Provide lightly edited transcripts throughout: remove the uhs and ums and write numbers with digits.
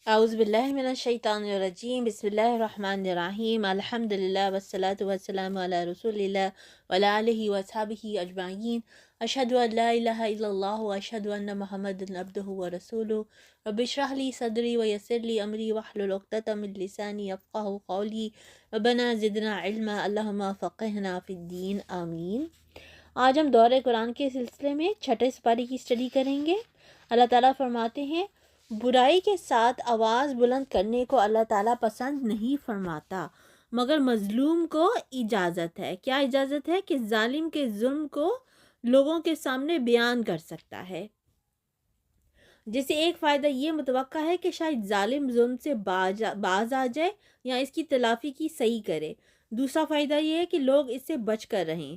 اعوذ باللہ من الشیطان الرجیم، بسم اللہ الرحمن الرحیم، الحمدللہ والصلاة والسلام علی رسول اللہ وعلی آلہ وصحبہ اجمعین، اشہد ان لا الہ الا اللہ واشہد ان محمدا عبدہ ورسولہ، رب اشرح لی صدری ویسر لی امری واحلل عقدۃ من لسانی یفقہوا قولی، ربنا زدنا علما اللہم فقہنا فی الدین، آمین۔ آج ہم دورہ قرآن کے سلسلے میں چھٹے سپارے کی اسٹڈی کریں گے۔ اللہ تعالیٰ فرماتے ہیں، برائی کے ساتھ آواز بلند کرنے کو اللہ تعالیٰ پسند نہیں فرماتا، مگر مظلوم کو اجازت ہے۔ کیا اجازت ہے؟ کہ ظالم کے ظلم کو لوگوں کے سامنے بیان کر سکتا ہے، جسے ایک فائدہ یہ متوقع ہے کہ شاید ظالم ظلم سے باز آ جائے یا اس کی تلافی کی صحیح کرے۔ دوسرا فائدہ یہ ہے کہ لوگ اس سے بچ کر رہیں۔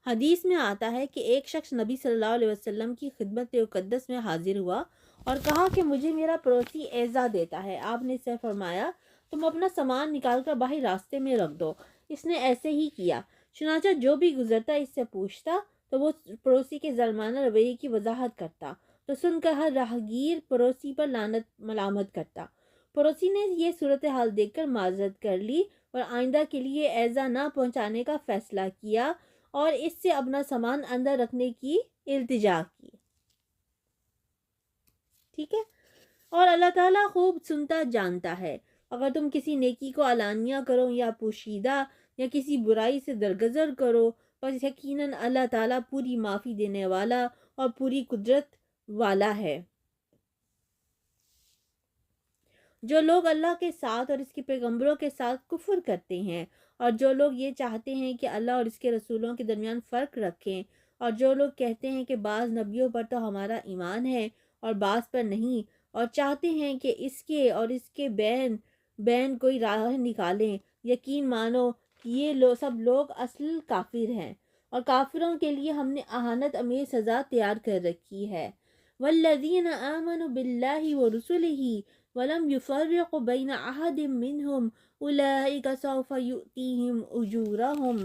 حدیث میں آتا ہے کہ ایک شخص نبی صلی اللہ علیہ وسلم کی خدمت مقدس میں حاضر ہوا اور کہا کہ مجھے میرا پڑوسی ایذا دیتا ہے۔ آپ نے اسے فرمایا، تم اپنا سامان نکال کر باہر راستے میں رکھ دو۔ اس نے ایسے ہی کیا۔ چنانچہ جو بھی گزرتا اس سے پوچھتا تو وہ پڑوسی کے ظالمانہ رویے کی وضاحت کرتا، تو سن کر ہر راہگیر پڑوسی پر لعنت ملامت کرتا۔ پڑوسی نے یہ صورتحال دیکھ کر معذرت کر لی اور آئندہ کے لیے ایذا نہ پہنچانے کا فیصلہ کیا اور اس سے اپنا سامان اندر رکھنے کی التجا کی۔ ٹھیک ہے، اور اللہ تعالیٰ خوب سنتا جانتا ہے۔ اگر تم کسی نیکی کو علانیہ کرو یا پوشیدہ یا کسی برائی سے درگزر کرو، پس یقیناً اللہ تعالیٰ پوری معافی دینے والا اور پوری قدرت والا ہے۔ جو لوگ اللہ کے ساتھ اور اس کے پیغمبروں کے ساتھ کفر کرتے ہیں، اور جو لوگ یہ چاہتے ہیں کہ اللہ اور اس کے رسولوں کے درمیان فرق رکھیں، اور جو لوگ کہتے ہیں کہ بعض نبیوں پر تو ہمارا ایمان ہے اور بعض پر نہیں، اور چاہتے ہیں کہ اس کے اور اس کے بین کوئی راہ نکالیں، یقین مانو کہ یہ سب لوگ اصل کافر ہیں، اور کافروں کے لیے ہم نے اہانت آمیز سزا تیار کر رکھی ہے۔ والذین آمنوا باللہ ورسلہ وَلَمْ يُفَرِّقُ بَيْنَ أَحَدٍ مِّنْهُمْ أُولَٰئِكَ سَوْفَ يُؤْتِيهِمْ أُجُورَهُمْ،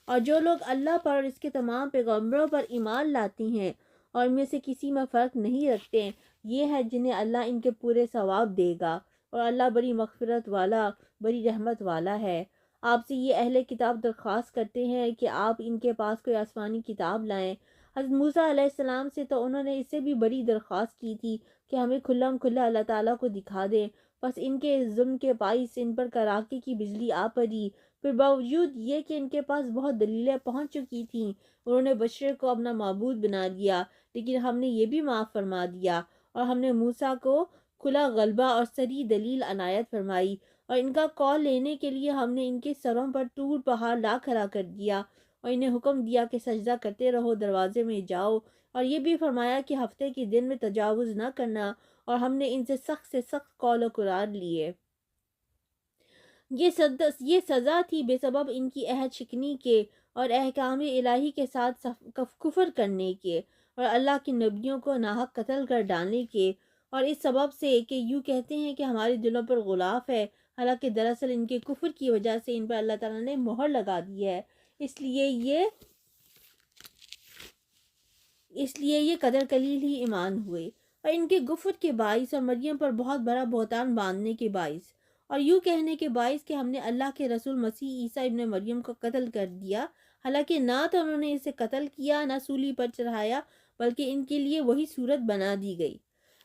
اور جو لوگ اللہ پر اور اس کے تمام پیغمبروں پر ایمان لاتے ہیں اور ان میں سے کسی میں فرق نہیں رکھتے، یہ ہے جنہیں اللہ ان کے پورے ثواب دے گا، اور اللہ بڑی مغفرت والا، بڑی رحمت والا ہے۔ آپ سے یہ اہل کتاب درخواست کرتے ہیں کہ آپ ان کے پاس کوئی آسمانی کتاب لائیں۔ حضرت موسیٰ علیہ السلام سے تو انہوں نے اس سے بھی بڑی درخواست کی تھی کہ ہمیں کھلم کھلا اللہ تعالیٰ کو دکھا دیں، بس ان کے ظلم کے باعث ان پر کڑاکے کی بجلی آ پڑی۔ پھر باوجود یہ کہ ان کے پاس بہت دلیلیں پہنچ چکی تھیں، انہوں نے بشر کو اپنا معبود بنا لیا، لیکن ہم نے یہ بھی معاف فرما دیا، اور ہم نے موسیٰ کو کھلا غلبہ اور صریح دلیل عنایت فرمائی، اور ان کا قول لینے کے لیے ہم نے ان کے سروں پر طور پہاڑ لا کھڑا کر دیا، اور انہیں حکم دیا کہ سجدہ کرتے رہو، دروازے میں جاؤ، اور یہ بھی فرمایا کہ ہفتے کے دن میں تجاوز نہ کرنا، اور ہم نے ان سے سخت قول و قرار لیے۔ یہ سزا تھی بے سبب ان کی عہد شکنی کے اور احکام الہی کے ساتھ کفر کرنے کے، اور اللہ کے نبیوں کو ناحق قتل کر ڈالنے کے، اور اس سبب سے کہ یوں کہتے ہیں کہ ہمارے دلوں پر غلاف ہے، حالانکہ دراصل ان کے کفر کی وجہ سے ان پر اللہ تعالیٰ نے مہر لگا دی ہے، اس لیے یہ قدر قلیل ہی ایمان ہوئے، اور ان کے کفر کے باعث اور مریم پر بہت بڑا بہتان باندھنے کے باعث، اور یوں کہنے کے باعث کہ ہم نے اللہ کے رسول مسیح عیسیٰ ابن مریم کو قتل کر دیا، حالانکہ نہ تو انہوں نے اسے قتل کیا نہ سولی پر چڑھایا، بلکہ ان کے لیے وہی صورت بنا دی گئی۔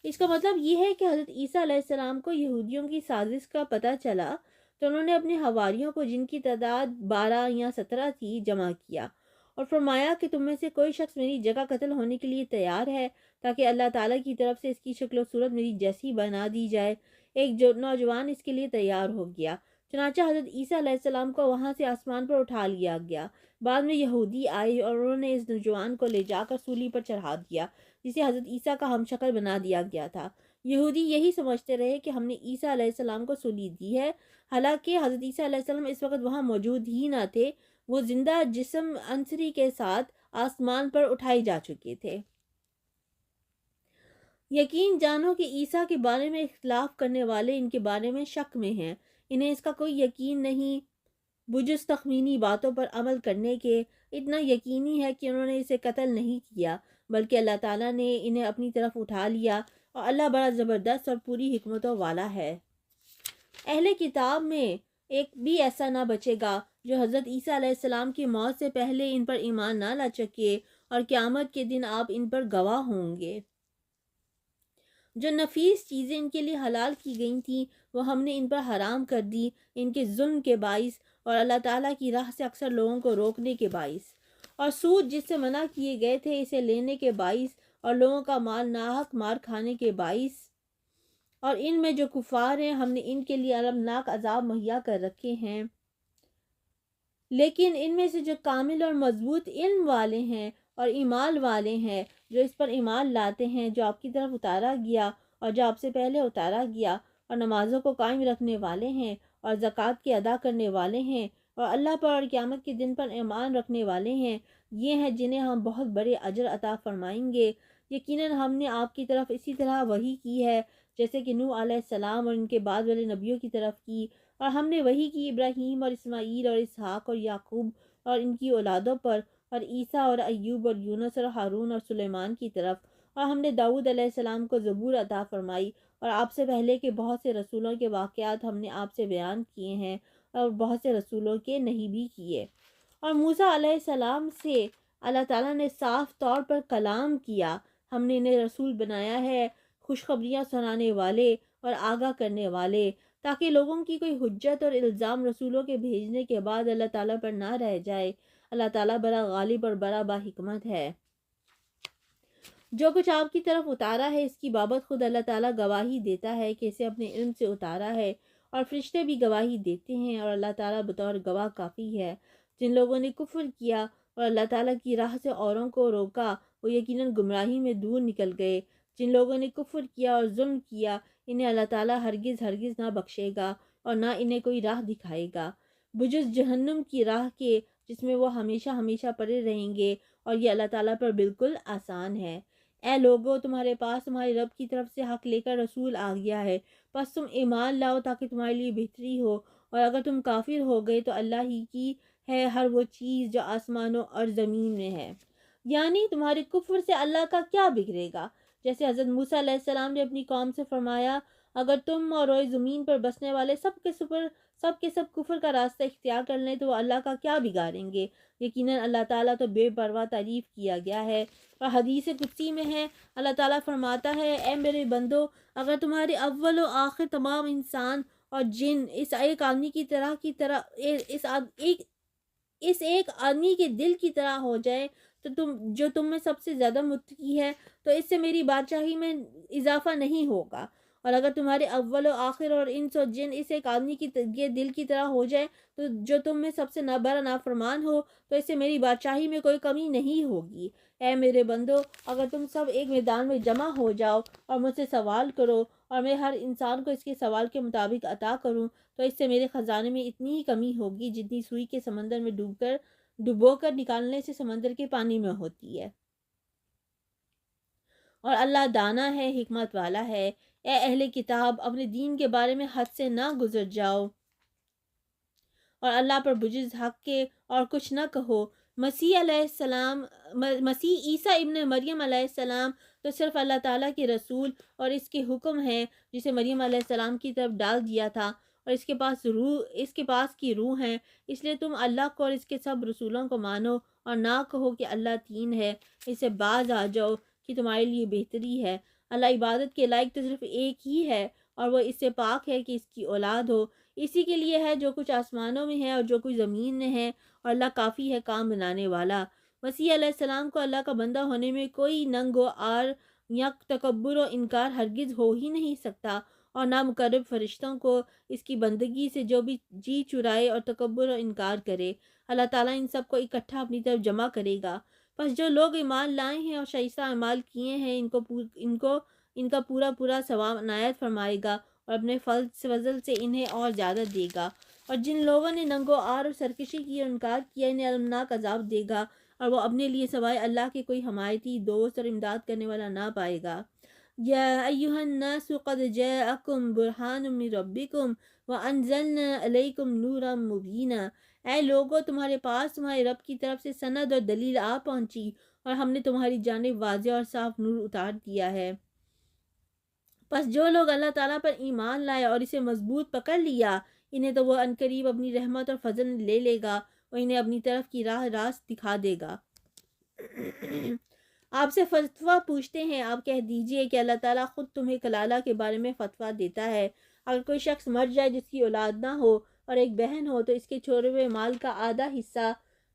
اس کا مطلب یہ ہے کہ حضرت عیسیٰ علیہ السلام کو یہودیوں کی سازش کا پتہ چلا تو انہوں نے اپنے حواریوں کو، جن کی تعداد 12 یا 17 تھی، جمع کیا اور فرمایا کہ تم میں سے کوئی شخص میری جگہ قتل ہونے کے لیے تیار ہے تاکہ اللہ تعالیٰ کی طرف سے اس کی شکل و صورت میری جیسی بنا دی جائے۔ ایک نوجوان اس کے لیے تیار ہو گیا، چنانچہ حضرت عیسیٰ علیہ السلام کو وہاں سے آسمان پر اٹھا لیا گیا۔ بعد میں یہودی آئے اور انہوں نے اس نوجوان کو لے جا کر سولی پر چڑھا دیا، جسے حضرت عیسیٰ کا ہم شکل بنا دیا گیا تھا۔ یہودی یہی سمجھتے رہے کہ ہم نے عیسیٰ علیہ السلام کو سولی دی ہے، حالانکہ حضرت عیسیٰ علیہ السلام اس وقت وہاں موجود ہی نہ تھے، وہ زندہ جسم عنصری کے ساتھ آسمان پر اٹھائے جا چکے تھے۔ یقین جانو کہ عیسیٰ کے بارے میں اختلاف کرنے والے ان کے بارے میں شک میں ہیں، انہیں اس کا کوئی یقین نہیں بجز تخمینی باتوں پر عمل کرنے کے۔ اتنا یقینی ہے کہ انہوں نے اسے قتل نہیں کیا، بلکہ اللہ تعالیٰ نے انہیں اپنی طرف اٹھا لیا اور اللہ بڑا زبردست اور پوری حکمتوں والا ہے۔ اہل کتاب میں ایک بھی ایسا نہ بچے گا جو حضرت عیسیٰ علیہ السلام کی موت سے پہلے ان پر ایمان نہ لا سکے، اور قیامت کے دن آپ ان پر گواہ ہوں گے۔ جو نفیس چیزیں ان کے لیے حلال کی گئی تھیں وہ ہم نے ان پر حرام کر دی، ان کے ظلم کے باعث اور اللہ تعالیٰ کی راہ سے اکثر لوگوں کو روکنے کے باعث، اور سود جس سے منع کیے گئے تھے اسے لینے کے باعث، اور لوگوں کا مال ناحق مار کھانے کے باعث۔ اور ان میں جو کفار ہیں ہم نے ان کے لیے المناک عذاب مہیا کر رکھے ہیں، لیکن ان میں سے جو کامل اور مضبوط علم والے ہیں اور ایمان والے ہیں، جو اس پر ایمان لاتے ہیں جو آپ کی طرف اتارا گیا اور جو آپ سے پہلے اتارا گیا، اور نمازوں کو قائم رکھنے والے ہیں اور زکوٰۃ کے ادا کرنے والے ہیں اور اللہ پر اور قیامت کے دن پر ایمان رکھنے والے ہیں، یہ ہیں جنہیں ہم بہت بڑے اجر عطا فرمائیں گے۔ یقیناً ہم نے آپ کی طرف اسی طرح وحی کی ہے جیسے کہ نوح علیہ السلام اور ان کے بعد والے نبیوں کی طرف کی، اور ہم نے وحی کی ابراہیم اور اسماعیل اور اسحاق اور یعقوب اور ان کی اولادوں پر، اور عیسیٰ اور ایوب اور یونس اور ہارون اور سلیمان کی طرف، اور ہم نے داؤد علیہ السلام کو زبور عطا فرمائی، اور آپ سے پہلے کے بہت سے رسولوں کے واقعات ہم نے آپ سے بیان کیے ہیں، اور بہت سے رسولوں کے نہیں بھی کیے۔ اور موسیٰ علیہ السلام سے اللہ تعالیٰ نے صاف طور پر کلام کیا، ہم نے انہیں رسول بنایا ہے، خوشخبریاں سنانے والے اور آگاہ کرنے والے، تاکہ لوگوں کی کوئی حجت اور الزام رسولوں کے بھیجنے کے بعد اللہ تعالیٰ پر نہ رہ جائے۔ اللہ تعالیٰ بڑا غالب اور بڑا باحکمت ہے۔ جو کچھ آپ کی طرف اتارا ہے اس کی بابت خود اللہ تعالیٰ گواہی دیتا ہے کہ اسے اپنے علم سے اتارا ہے، اور فرشتے بھی گواہی دیتے ہیں، اور اللہ تعالیٰ بطور گواہ کافی ہے۔ جن لوگوں نے کفر کیا اور اللہ تعالیٰ کی راہ سے اوروں کو روکا وہ یقیناً گمراہی میں دور نکل گئے۔ جن لوگوں نے کفر کیا اور ظلم کیا انہیں اللہ تعالیٰ ہرگز ہرگز نہ بخشے گا اور نہ انہیں کوئی راہ دکھائے گا بجز جہنم کی راہ کے، جس میں وہ ہمیشہ ہمیشہ پڑے رہیں گے، اور یہ اللہ تعالیٰ پر بالکل آسان ہے۔ اے لوگو، تمہارے پاس تمہارے رب کی طرف سے حق لے کر رسول آ گیا ہے، پس تم ایمان لاؤ تاکہ تمہارے لیے بہتری ہو، اور اگر تم کافر ہو گئے تو اللہ ہی کی ہے ہر وہ چیز جو آسمانوں اور زمین میں ہے۔ یعنی تمہارے کفر سے اللہ کا کیا بگڑے گا؟ جیسے حضرت موسیٰ علیہ السلام نے اپنی قوم سے فرمایا، اگر تم اور روئے زمین پر بسنے والے سب کے سب کفر کا راستہ اختیار کر لیں تو وہ اللہ کا کیا بگاڑیں گے؟ یقیناً اللہ تعالیٰ تو بے پرواہ تعریف کیا گیا ہے۔ اور حدیث قدسی میں ہے، اللہ تعالیٰ فرماتا ہے، اے میرے بندو، اگر تمہارے اول و آخر تمام انسان اور جن اس ایک آدمی اس ایک آدمی کے دل کی طرح ہو جائے تو جو تم میں سب سے زیادہ متقی ہے تو اس سے میری بادشاہی میں اضافہ نہیں ہوگا، اور اگر تمہارے اول و آخر اور انس و جن اس ایک آدمی کے دل کی طرح ہو جائے تو جو تم میں سب سے بڑا نافرمان ہو تو اس سے میری بادشاہی میں کوئی کمی نہیں ہوگی۔ اے میرے بندو، اگر تم سب ایک میدان میں جمع ہو جاؤ اور مجھ سے سوال کرو اور میں ہر انسان کو اس کے سوال کے مطابق عطا کروں تو اس سے میرے خزانے میں اتنی ہی کمی ہوگی جتنی سوئی کے سمندر میں ڈبو کر نکالنے سے سمندر کے پانی میں ہوتی ہے۔ اور اللہ دانا ہے، حکمت والا ہے۔ اے اہل کتاب، اپنے دین کے بارے میں حد سے نہ گزر جاؤ اور اللہ پر بجز حق کے اور کچھ نہ کہو۔ مسیح عیسیٰ ابن مریم علیہ السلام تو صرف اللہ تعالیٰ کے رسول اور اس کے حکم ہے جسے مریم علیہ السلام کی طرف ڈال دیا تھا، اور اس کے پاس کی روح ہیں، اس لیے تم اللہ کو اور اس کے سب رسولوں کو مانو اور نہ کہو کہ اللہ تین ہے، اس سے باز آ جاؤ کہ تمہارے لیے بہتری ہے۔ اللہ عبادت کے لائق تو صرف ایک ہی ہے اور وہ اس سے پاک ہے کہ اس کی اولاد ہو۔ اسی کے لیے ہے جو کچھ آسمانوں میں ہے اور جو کچھ زمین میں ہے، اور اللہ کافی ہے کام بنانے والا۔ مسیح علیہ السلام کو اللہ کا بندہ ہونے میں کوئی ننگ و عار یا تکبر و انکار ہرگز ہو ہی نہیں سکتا، اور نہ مقرب فرشتوں کو اس کی بندگی سے جو بھی جی چرائے اور تکبر و انکار کرے۔ اللہ تعالیٰ ان سب کو اکٹھا اپنی طرف جمع کرے گا۔ پس جو لوگ ایمان لائے ہیں اور شائستہ اعمال کیے ہیں ان کا پورا ثواب عنایت فرمائے گا اور اپنے فضل سے انہیں اور زیادہ دے گا، اور جن لوگوں نے ننگ و عار اور سرکشی کی اور انکار کیا انہیں المناک عذاب دے گا، اور وہ اپنے لیے سوائے اللہ کے کوئی حمایتی دوست اور امداد کرنے والا نہ پائے گا۔ یا ایھا الناس قد جاءکم برہان من ربکم وانزلنا الیکم نورا مبینا، اے لوگو، تمہارے پاس تمہارے رب کی طرف سے سند اور دلیل آ پہنچی اور ہم نے تمہاری جانب واضح اور صاف نور اتار دیا ہے۔ بس جو لوگ اللہ تعالیٰ پر ایمان لائے اور اسے مضبوط پکڑ لیا، انہیں تو وہ عنقریب اپنی رحمت اور فضل لے لے گا اور انہیں اپنی طرف کی راہ راست دکھا دے گا۔ آپ سے فتویٰ پوچھتے ہیں، آپ کہہ دیجئے کہ اللہ تعالیٰ خود تمہیں کلالہ کے بارے میں فتویٰ دیتا ہے۔ اگر کوئی شخص مر جائے جس کی اولاد نہ ہو اور ایک بہن ہو تو اس کے چھوڑے ہوئے مال کا آدھا حصہ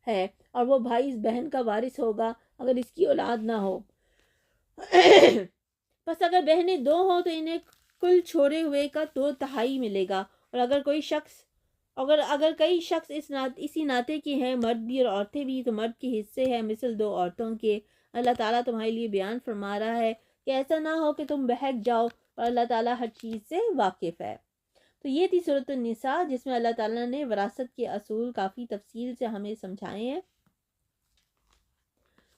ہے اور وہ بھائی اس بہن کا وارث ہوگا اگر اس کی اولاد نہ ہو۔ پس اگر بہنیں 2 ہوں تو انہیں کل چھوڑے ہوئے کا 2/3 ملے گا، اور اگر کئی شخص اسی ناطے کے ہیں، مرد بھی اور عورتیں بھی، تو مرد کے حصے ہیں مثل 2 عورتوں کے۔ اللہ تعالیٰ تمہارے لیے بیان فرما رہا ہے کہ ایسا نہ ہو کہ تم بہک جاؤ، اور اللہ تعالیٰ ہر چیز سے واقف ہے۔ تو یہ تھی سورۃ النساء، جس میں اللہ تعالیٰ نے وراثت کے اصول کافی تفصیل سے ہمیں سمجھائے ہیں۔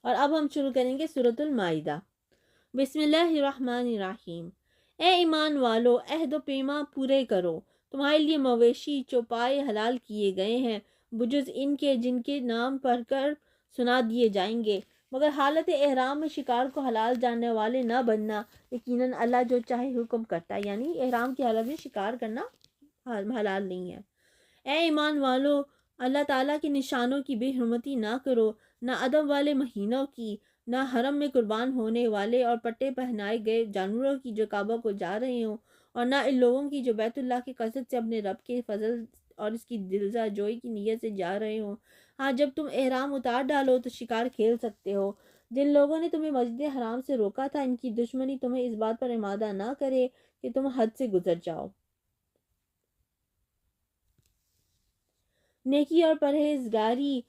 اور اب ہم شروع کریں گے سورۃ المائدہ۔ بسم اللہ الرحمن الرحیم۔ اے ایمان والو، عہد و پیما پورے کرو۔ تمہارے لیے مویشی چوپائے حلال کیے گئے ہیں بجز ان کے جن کے نام پڑھ کر سنا دیے جائیں گے، مگر حالت احرام میں شکار کو حلال جاننے والے نہ بننا، یقیناً اللہ جو چاہے حکم کرتا ہے، یعنی احرام کی حالت میں شکار کرنا حلال نہیں ہے۔ اے ایمان والو، اللہ تعالیٰ کے نشانوں کی بے حرمتی نہ کرو، نہ ادب والے مہینوں کی، نہ حرم میں قربان ہونے والے اور پٹے پہنائے گئے جانوروں کی جو کعبہ کو جا رہے ہوں، اور نہ ان لوگوں کی جو بیت اللہ کی قصد سے اپنے رب کے فضل اور اس کی دلزا جوئی کی نیت سے جا رہے ہوں۔ ہاں، جب تم احرام اتار ڈالو تو شکار کھیل سکتے ہو۔ جن لوگوں نے تمہیں مسجد حرام سے روکا تھا، ان کی دشمنی تمہیں اس بات پر آمادہ نہ کرے کہ تم حد سے گزر جاؤ۔ نیکی اور پرہیزگاری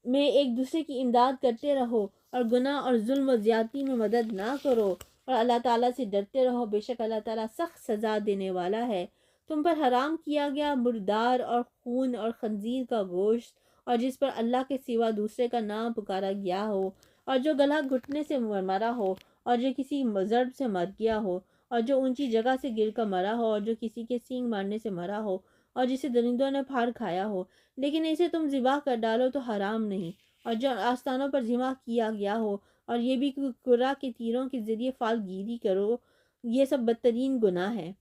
میں ایک دوسرے کی امداد کرتے رہو، اور گناہ اور ظلم و زیادتی میں مدد نہ کرو، اور اللہ تعالیٰ سے ڈرتے رہو، بے شک اللہ تعالیٰ سخت سزا دینے والا ہے۔ تم پر حرام کیا گیا مردار اور خون اور خنزیر کا گوشت، اور جس پر اللہ کے سوا دوسرے کا نام پکارا گیا ہو، اور جو گلا گھٹنے سے مرا ہو، اور جو کسی ضرب سے مر گیا ہو، اور جو اونچی جگہ سے گر کر مرا ہو، اور جو کسی کے سینگ مارنے سے مرا ہو، اور جسے درندوں نے پھاڑ کھایا ہو، لیکن اسے تم ذبح کر ڈالو تو حرام نہیں، اور جو آستانوں پر ذبح کیا گیا ہو، اور یہ بھی کہ قرہ کے تیروں کے ذریعے فال گیری کرو، یہ سب بدترین گناہ ہے۔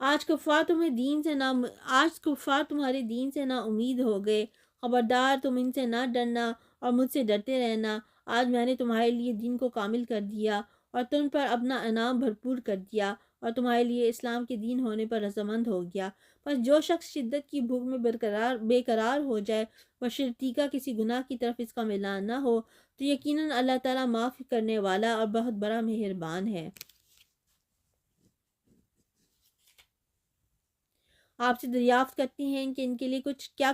آج کفار تمہارے دین سے نا امید ہو گئے، خبردار تم ان سے نہ ڈرنا اور مجھ سے ڈرتے رہنا۔ آج میں نے تمہارے لیے دین کو کامل کر دیا اور تم پر اپنا انعام بھرپور کر دیا، اور تمہارے لیے اسلام کے دین ہونے پر رضامند ہو گیا۔ بس جو شخص شدت کی بھوک میں بے قرار ہو جائے، بشرطیکہ کسی گناہ کی طرف اس کا میلان نہ ہو، تو یقیناً اللہ تعالیٰ معاف کرنے والا اور بہت بڑا مہربان ہے۔ آپ سے دریافت کرتی ہیں کہ ان کے لیے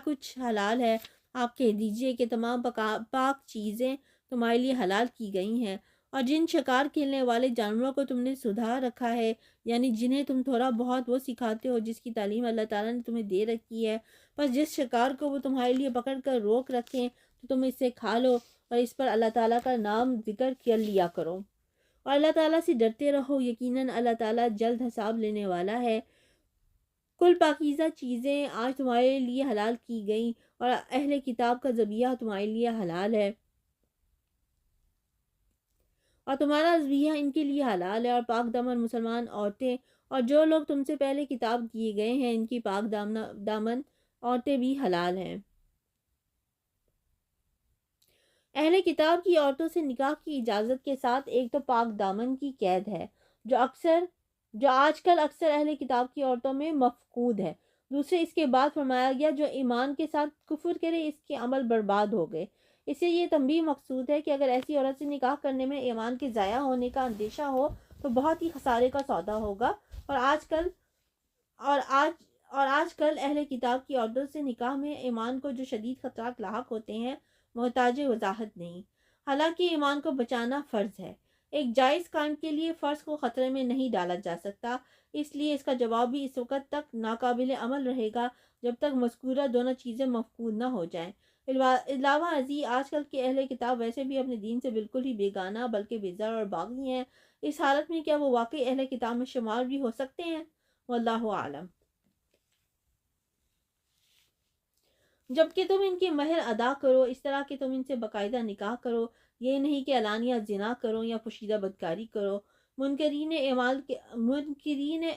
کچھ حلال ہے۔ آپ کہہ دیجئے کہ تمام پاک چیزیں تمہارے لیے حلال کی گئی ہیں، اور جن شکار کھیلنے والے جانوروں کو تم نے سدھار رکھا ہے، یعنی جنہیں تم تھوڑا بہت وہ سکھاتے ہو جس کی تعلیم اللہ تعالیٰ نے تمہیں دے رکھی ہے، بس جس شکار کو وہ تمہارے لیے پکڑ کر روک رکھیں تو تم اس سے کھا لو، اور اس پر اللہ تعالیٰ کا نام ذکر کر لیا کرو، اور اللہ تعالیٰ سے ڈرتے رہو، یقیناً اللہ تعالیٰ جلد حساب لینے والا ہے۔ کل پاکیزہ چیزیں آج تمہارے لیے حلال کی گئیں، اور اہل کتاب کا ذبیحہ تمہارے لیے حلال ہے، اور تمہارا ذبیحہ ان کے لیے حلال ہے، اور پاک دامن مسلمان عورتیں اور جو لوگ تم سے پہلے کتاب دیے گئے ہیں ان کی پاک دامن عورتیں بھی حلال ہیں۔ اہل کتاب کی عورتوں سے نکاح کی اجازت کے ساتھ ایک تو پاک دامن کی قید ہے، جو آج کل اکثر اہل کتاب کی عورتوں میں مفقود ہے۔ دوسرے، اس کے بعد فرمایا گیا جو ایمان کے ساتھ کفر کرے اس کے عمل برباد ہو گئے۔ اس سے یہ تنبیہ مقصود ہے کہ اگر ایسی عورت سے نکاح کرنے میں ایمان کے ضائع ہونے کا اندیشہ ہو تو بہت ہی خسارے کا سودا ہوگا، اور آج کل اہل کتاب کی عورتوں سے نکاح میں ایمان کو جو شدید خطرات لاحق ہوتے ہیں محتاج وضاحت نہیں۔ حالانکہ ایمان کو بچانا فرض ہے، ایک جائز کام کے لیے فرض کو خطرے میں نہیں ڈالا جا سکتا، اس لیے اس کا جواب بھی اس وقت تک ناقابل عمل رہے گا جب تک مذکورہ دونوں چیزیں مفقود نہ ہو جائیں۔ علاوہ ازیں آج کل کے اہل کتاب ویسے بھی اپنے دین سے بالکل ہی بیگانہ بلکہ بیزار اور باغی ہیں۔ اس حالت میں کیا وہ واقعی اہل کتاب میں شمار بھی ہو سکتے ہیں؟ واللہ عالم۔ جبکہ تم ان کے مہر ادا کرو، اس طرح کہ تم ان سے باقاعدہ نکاح کرو، یہ نہیں کہ علانیہ زنا کرو یا پوشیدہ بدکاری کرو۔ منکرین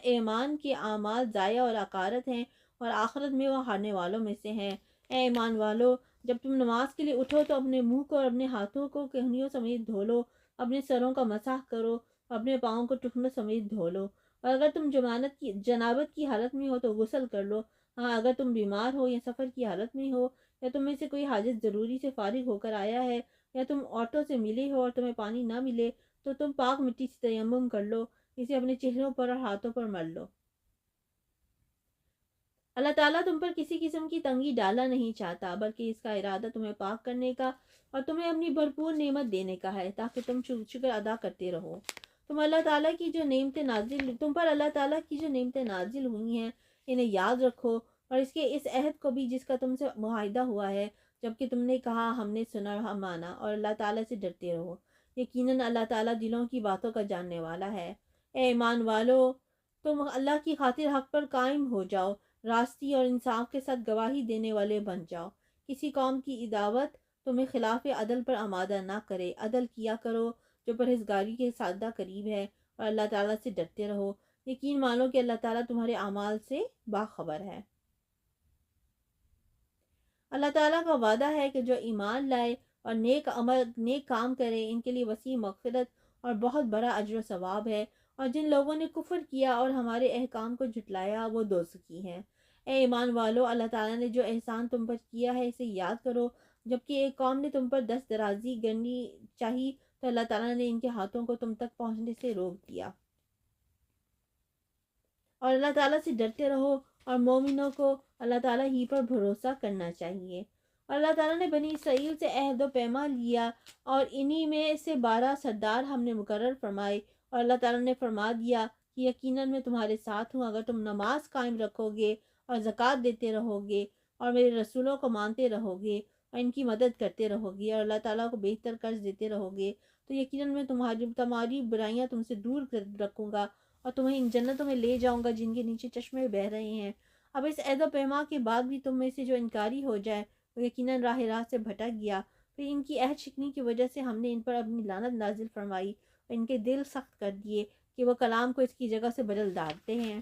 ایمان کے اعمال ضائع اور عقارت ہیں، اور آخرت میں وہ ہارنے والوں میں سے ہیں۔ اے ایمان والو، جب تم نماز کے لیے اٹھو تو اپنے منہ کو اور اپنے ہاتھوں کو کہنیوں سمیت دھو لو، اپنے سروں کا مسح کرو، اپنے پاؤں کو ٹخنوں سمیت دھو لو، اور اگر تم جنابت کی حالت میں ہو تو غسل کر لو۔ ہاں، اگر تم بیمار ہو یا سفر کی حالت میں ہو، یا تم میں سے کوئی حاجت ضروری سے فارغ ہو کر آیا ہے، یا تم عورتوں سے ملے ہو اور تمہیں پانی نہ ملے، تو تم پاک مٹی سے تیمم کر لو، اسے اپنے چہروں پر اور ہاتھوں پر مل لو۔ اللہ تعالیٰ تم پر کسی قسم کی تنگی ڈالنا نہیں چاہتا، بلکہ اس کا ارادہ تمہیں پاک کرنے کا اور تمہیں اپنی بھرپور نعمت دینے کا ہے، تاکہ تم شکر ادا کرتے رہو۔ تم پر اللہ تعالیٰ کی جو نعمتیں نازل ہوئی ہیں انہیں یاد رکھو، اور اس عہد کو بھی جس کا تم سے معاہدہ ہوا ہے، جبکہ تم نے کہا ہم نے سنا ہم مانا، اور اللہ تعالیٰ سے ڈرتے رہو۔ یقیناً اللہ تعالیٰ دلوں کی باتوں کا جاننے والا ہے۔ اے ایمان والو، تم اللہ کی خاطر حق پر قائم ہو جاؤ، راستی اور انصاف کے ساتھ گواہی دینے والے بن جاؤ۔ کسی قوم کی عداوت تمہیں خلاف عدل پر آمادہ نہ کرے، عدل کیا کرو جو پرہیزگاری کے سادہ قریب ہے، اور اللہ تعالیٰ سے ڈرتے رہو۔ یقین مانو کہ اللہ تعالیٰ تمہارے اعمال سے باخبر ہے۔ اللہ تعالیٰ کا وعدہ ہے کہ جو ایمان لائے اور نیک کام کرے، ان کے لیے وسیع مغفرت اور بہت بڑا اجر و ثواب ہے، اور جن لوگوں نے کفر کیا اور ہمارے احکام کو جھٹلایا وہ دوزخی ہیں۔ اے ایمان والو، اللہ تعالیٰ نے جو احسان تم پر کیا ہے اسے یاد کرو۔ جبکہ ایک قوم نے تم پر دست درازی کرنی چاہی تو اللہ تعالیٰ نے ان کے ہاتھوں کو تم تک پہنچنے سے روک دیا۔ اور اللہ تعالیٰ سے ڈرتے رہو، اور مومنوں کو اللہ تعالیٰ ہی پر بھروسہ کرنا چاہیے۔ اور اللہ تعالیٰ نے بنی اسرائیل سے عہد و پیمان لیا، اور انہی میں سے 12 سردار ہم نے مقرر فرمائے، اور اللہ تعالیٰ نے فرما دیا کہ یقیناً میں تمہارے ساتھ ہوں، اگر تم نماز قائم رکھو گے اور زکوٰۃ دیتے رہو گے اور میرے رسولوں کو مانتے رہو گے اور ان کی مدد کرتے رہو گے اور اللہ تعالیٰ کو بہتر قرض دیتے رہو گے، تو یقیناً میں تمہاری برائیاں تم سے دور رکھوں گا، اور تمہیں ان جنتوں میں لے جاؤں گا جن کے نیچے چشمے بہہ رہے ہیں۔ اب اس عہد و پیما کے بعد بھی تم میں سے جو انکاری ہو جائے وہ یقیناً راہ سے بھٹک گیا۔ پھر ان کی عہد شکنی کی وجہ سے ہم نے ان پر اپنی لعنت نازل فرمائی اور ان کے دل سخت کر دیے کہ وہ کلام کو اس کی جگہ سے بدل ڈالتے ہیں،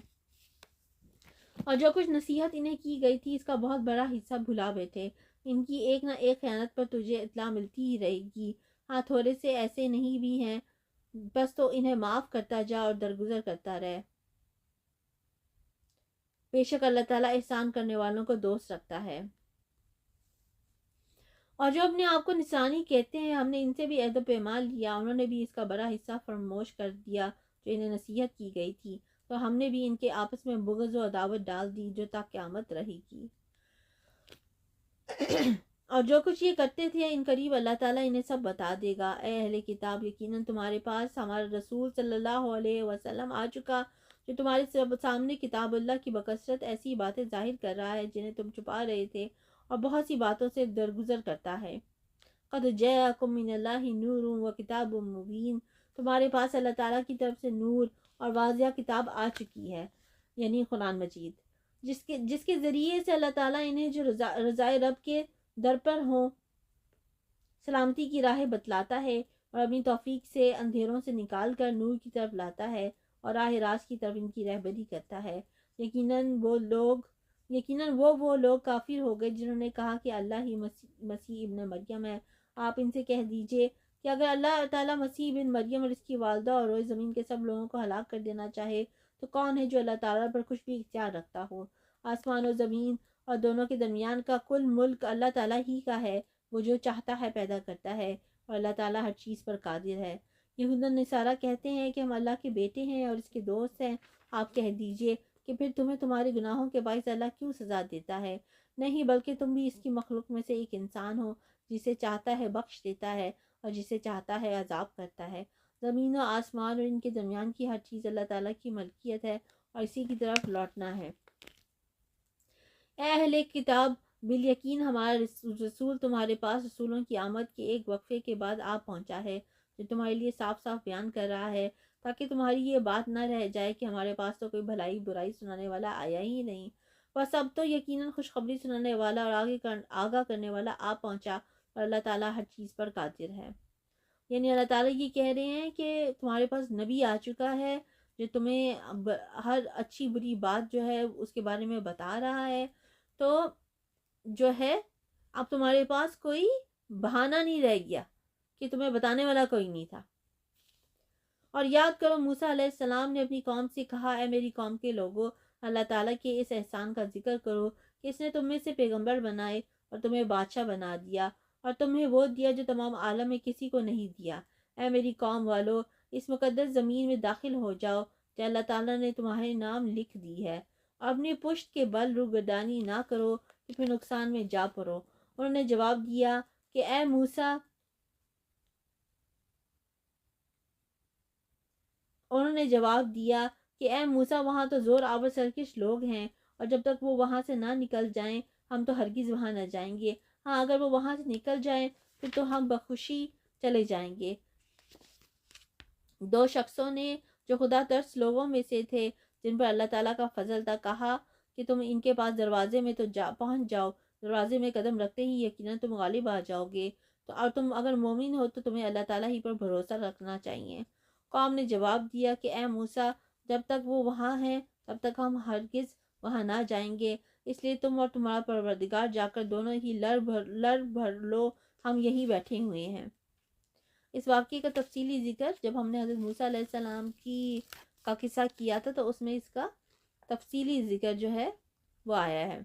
اور جو کچھ نصیحت انہیں کی گئی تھی اس کا بہت بڑا حصہ بھلا بیٹھے۔ ان کی ایک نہ ایک خیانت پر تجھے اطلاع ملتی ہی رہے گی۔ ہاں، تھوڑے سے ایسے نہیں بھی ہیں، بس تو انہیں معاف کرتا جا اور درگزر کرتا رہے۔ بے شک اللہ تعالیٰ احسان کرنے والوں کو دوست رکھتا ہے۔ اور جو اپنے آپ کو نصرانی کہتے ہیں، ہم نے ان سے بھی عہد و پیمان لیا، انہوں نے بھی اس کا بڑا حصہ فراموش کر دیا جو انہیں نصیحت کی گئی تھی، تو ہم نے بھی ان کے آپس میں بغض و عداوت ڈال دی جو تا قیامت رہے گی۔ اور جو کچھ یہ کرتے تھے ان قریب اللہ تعالیٰ انہیں سب بتا دے گا۔ اے اہل کتاب، یقیناً تمہارے پاس ہمارا رسول صلی اللہ علیہ وسلم آ چکا، جو تمہارے سامنے کتاب اللہ کی بکثرت ایسی باتیں ظاہر کر رہا ہے جنہیں تم چھپا رہے تھے، اور بہت سی باتوں سے درگزر کرتا ہے۔ قد جاءکم من اللہ نور و کتاب مبین، تمہارے پاس اللہ تعالیٰ کی طرف سے نور اور واضح کتاب آ چکی ہے، یعنی قرآن مجید، جس کے ذریعے سے اللہ تعالیٰ انہیں جو رضائے رب کے در پر ہوں سلامتی کی راہ بتلاتا ہے، اور اپنی توفیق سے اندھیروں سے نکال کر نور کی طرف لاتا ہے، اور راہ راست کی طرف ان کی رہبری کرتا ہے۔ یقیناً وہ لوگ کافر ہو گئے جنہوں نے کہا کہ اللہ ہی مسیح ابن مریم ہے۔ آپ ان سے کہہ دیجئے کہ اگر اللہ تعالیٰ مسیح ابن مریم اور اس کی والدہ اور روئے زمین کے سب لوگوں کو ہلاک کر دینا چاہے تو کون ہے جو اللہ تعالیٰ پر کچھ بھی اختیار رکھتا ہو؟ آسمان و زمین اور دونوں کے درمیان کا کل ملک اللہ تعالیٰ ہی کا ہے، وہ جو چاہتا ہے پیدا کرتا ہے، اور اللہ تعالیٰ ہر چیز پر قادر ہے۔ یہود و نصارہ کہتے ہیں کہ ہم اللہ کے بیٹے ہیں اور اس کے دوست ہیں۔ آپ کہہ دیجئے کہ پھر تمہیں تمہارے گناہوں کے باعث اللہ کیوں سزا دیتا ہے؟ نہیں، بلکہ تم بھی اس کی مخلوق میں سے ایک انسان ہو، جسے چاہتا ہے بخش دیتا ہے اور جسے چاہتا ہے عذاب کرتا ہے۔ زمین و آسمان اور ان کے درمیان کی ہر چیز اللہ تعالیٰ کی ملکیت ہے، اور اسی کی طرف لوٹنا ہے۔ اے اہل کتاب، بالیقین ہمارا رسول تمہارے پاس رسولوں کی آمد کے ایک وقفے کے بعد آ پہنچا ہے، جو تمہارے لیے صاف صاف بیان کر رہا ہے، تاکہ تمہاری یہ بات نہ رہ جائے کہ ہمارے پاس تو کوئی بھلائی برائی سنانے والا آیا ہی نہیں۔ بس اب تو یقیناً خوشخبری سنانے والا اور آگاہ کرنے والا آ پہنچا، اور اللہ تعالیٰ ہر چیز پر قادر ہے۔ یعنی اللہ تعالیٰ یہ کہہ رہے ہیں کہ تمہارے پاس نبی آ چکا ہے جو تمہیں ہر اچھی بری بات جو ہے اس کے بارے میں بتا رہا ہے، تو جو ہے اب تمہارے پاس کوئی بہانہ نہیں رہ گیا کہ تمہیں بتانے والا کوئی نہیں تھا۔ اور یاد کرو موسیٰ علیہ السلام نے اپنی قوم سے کہا، اے میری قوم کے لوگوں، اللہ تعالیٰ کے اس احسان کا ذکر کرو کہ اس نے تم میں سے پیغمبر بنائے اور تمہیں بادشاہ بنا دیا اور تمہیں وہ دیا جو تمام عالم میں کسی کو نہیں دیا۔ اے میری قوم والو، اس مقدس زمین میں داخل ہو جاؤ جو اللہ تعالیٰ نے تمہارے نام لکھ دی ہے، اور اپنی پشت کے بل روگردانی نہ کرو کہ پھر نقصان میں جا پڑو۔ انہوں نے جواب دیا کہ اے موسیٰ وہاں تو زور آور سرکش لوگ ہیں، اور جب تک وہ وہاں سے نہ نکل جائیں ہم تو ہرگز وہاں نہ جائیں گے۔ ہاں، اگر وہ وہاں سے نکل جائیں پھر تو ہم بخوشی چلے جائیں گے۔ دو شخصوں نے جو خدا ترس لوگوں میں سے تھے، جن پر اللہ تعالیٰ کا فضل تھا، کہا کہ تم ان کے پاس دروازے میں تو پہنچ جاؤ، دروازے میں قدم رکھتے ہی یقیناً تم غالب آ جاؤ گے، اور تم اگر مومن ہو تو تمہیں اللہ تعالیٰ ہی پر بھروسہ رکھنا چاہیے۔ قوم نے جواب دیا کہ اے موسیٰ، جب تک وہ وہاں ہیں تب تک ہم ہرگز وہاں نہ جائیں گے، اس لیے تم اور تمہارا پروردگار جا کر دونوں ہی لڑ بھر لو، ہم یہی بیٹھے ہوئے ہیں۔ اس واقعے کا تفصیلی ذکر جب ہم نے حضرت موسیٰ علیہ السلام کا قصہ کیا تھا تو اس میں اس کا تفصیلی ذکر جو ہے وہ آیا ہے۔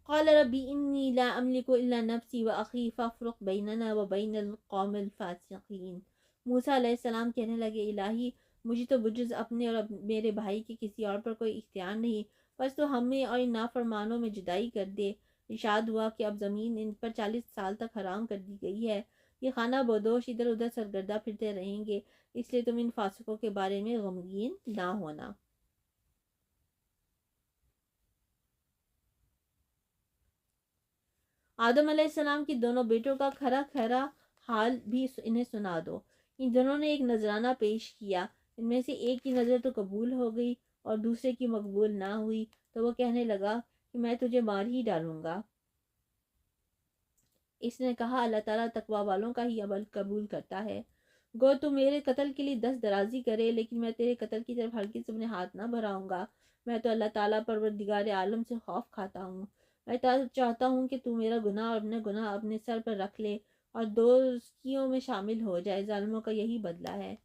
قال ربی انی لا املک الا نفسی واخی فافرق بیننا وبین القوم الفاسقین۔ موسیٰ علیہ السلام کہنے لگے، الہی مجھے تو بجز اپنے اور میرے بھائی کے کسی اور پر کوئی اختیار نہیں، بس تو ہمیں اور ان نافرمانوں میں جدائی کر دے۔ ارشاد ہوا کہ اب زمین ان پر 40 سال تک حرام کر دی گئی ہے، یہ خانہ بدوش ادھر ادھر سرگردہ پھرتے رہیں گے، اس لیے تم ان فاسقوں کے بارے میں غمگین نہ ہونا۔ آدم علیہ السلام کی دونوں بیٹوں کا کھرا کھرا حال بھی انہیں سنا دو۔ ان دونوں نے ایک نذرانہ پیش کیا، ان میں سے ایک کی نظر تو قبول ہو گئی اور دوسرے کی مقبول نہ ہوئی، تو وہ کہنے لگا کہ میں تجھے مار ہی ڈالوں گا۔ اس نے کہا، اللہ تعالیٰ تقوی والوں کا ہی عمل قبول کرتا ہے۔ گو تو میرے قتل کے لیے دست درازی کرے، لیکن میں تیرے قتل کی طرف ہرگز اپنے ہاتھ نہ بڑھاؤں گا۔ میں تو اللہ تعالیٰ پروردگار عالم سے خوف کھاتا ہوں۔ میں چاہتا ہوں کہ تو میرا گناہ اور اپنے گناہ اپنے سر پر رکھ لے اور دوزخیوں میں شامل ہو جائے، ظالموں کا یہی بدلہ ہے۔